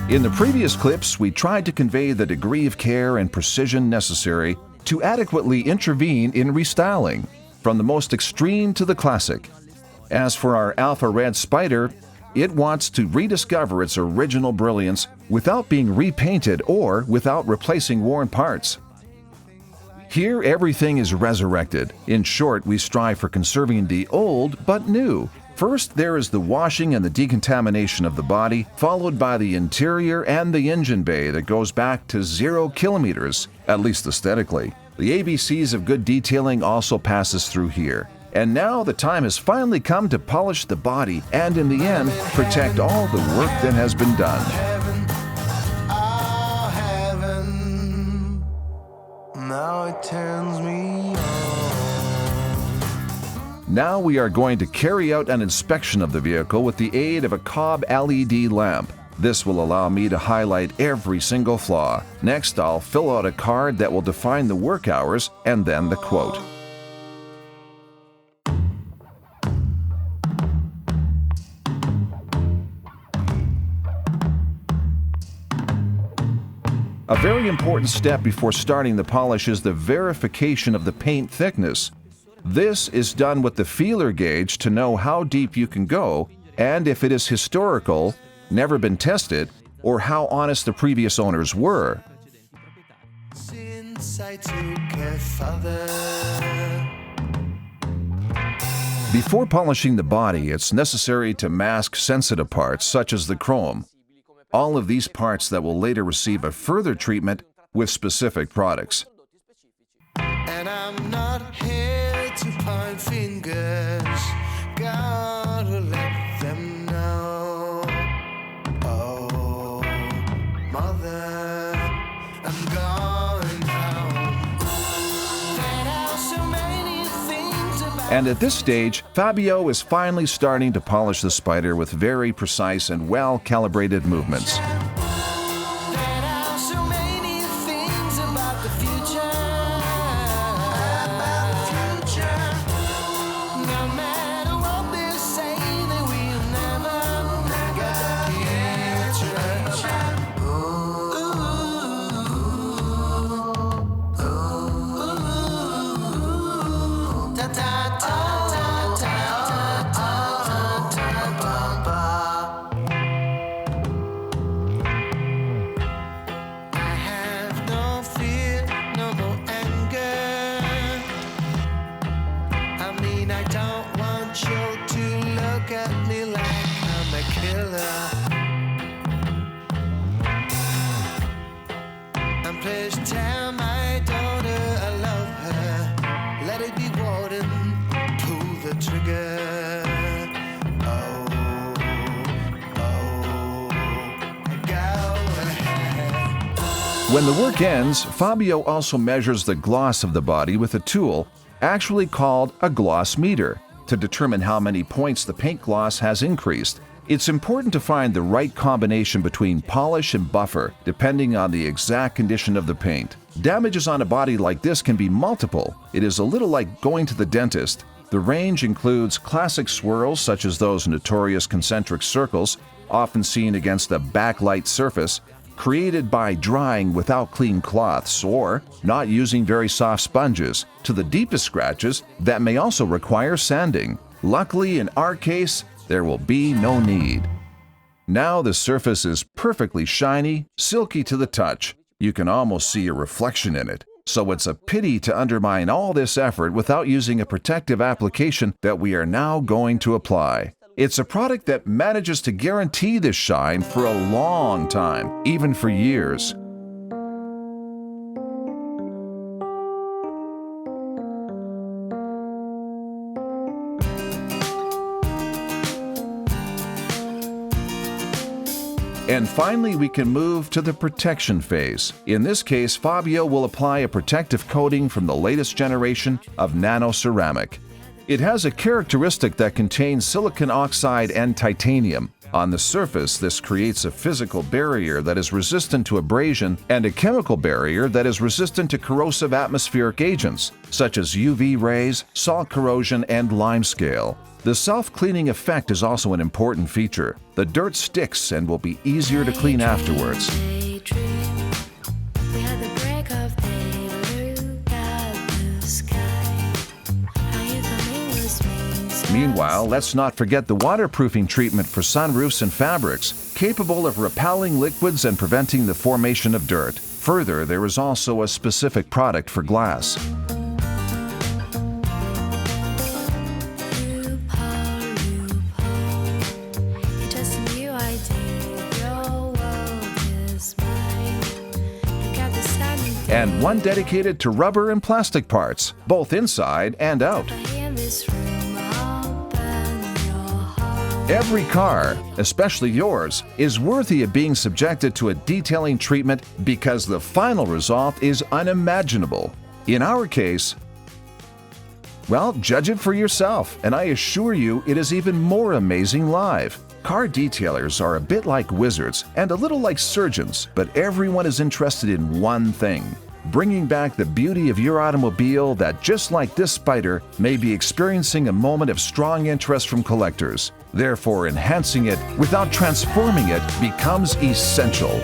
In the previous clips, we tried to convey the degree of care and precision necessary to adequately intervene in restyling, from the most extreme to the classic. As for our Alpha Red Spider, it wants to rediscover its original brilliance without being repainted or without replacing worn parts. Here, everything is resurrected. In short, we strive for conserving the old but new. First, there is the washing and the decontamination of the body, followed by the interior and the engine bay that goes back to 0 kilometers, at least aesthetically. The ABCs of good detailing also passes through here. And now the time has finally come to polish the body and, in the end, protect all the work that has been done. Now it turns me on. Now we are going to carry out an inspection of the vehicle with the aid of a Cobb LED lamp. This will allow me to highlight every single flaw. Next, I'll fill out a card that will define the work hours and then the quote. A very important step before starting the polish is the verification of the paint thickness. This is done with the feeler gauge to know how deep you can go and if it is historical, never been tested, or how honest the previous owners were. Since I took a father. Before polishing the body, it's necessary to mask sensitive parts such as the chrome. All of these parts that will later receive a further treatment with specific products. And I'm not here to point fingers. Gotta let them know. Oh, mother, I'm going home. There are so many things about. And at this stage, Fabio is finally starting to polish the Spider with very precise and well-calibrated movements. Tell my daughter I love her. Let it be Warden. Pull the trigger. Oh, go ahead. When the work ends, Fabio also measures the gloss of the body with a tool, actually called a gloss meter, to determine how many points the paint gloss has increased. It's important to find the right combination between polish and buffer, depending on the exact condition of the paint. Damages on a body like this can be multiple. It is a little like going to the dentist. The range includes classic swirls such as those notorious concentric circles, often seen against a backlight surface, created by drying without clean cloths or not using very soft sponges, to the deepest scratches that may also require sanding. Luckily, in our case, there will be no need. Now the surface is perfectly shiny, silky to the touch. You can almost see a reflection in it. So it's a pity to undermine all this effort without using a protective application that we are now going to apply. It's a product that manages to guarantee this shine for a long time, even for years. And finally, we can move to the protection phase. In this case, Fabio will apply a protective coating from the latest generation of nano ceramic. It has a characteristic that contains silicon oxide and titanium, On the surface, this creates a physical barrier that is resistant to abrasion and a chemical barrier that is resistant to corrosive atmospheric agents, such as UV rays, salt corrosion, and limescale. The self-cleaning effect is also an important feature. The dirt sticks and will be easier to clean afterwards. Meanwhile, let's not forget the waterproofing treatment for sunroofs and fabrics, capable of repelling liquids and preventing the formation of dirt. Further, there is also a specific product for glass. And one dedicated to rubber and plastic parts, both inside and out. Every car, especially yours, is worthy of being subjected to a detailing treatment because the final result is unimaginable. In our case, well, judge it for yourself, and I assure you it is even more amazing live. Car detailers are a bit like wizards and a little like surgeons, but everyone is interested in one thing: bringing back the beauty of your automobile that, just like this spider, may be experiencing a moment of strong interest from collectors. Therefore, enhancing it without transforming it becomes essential.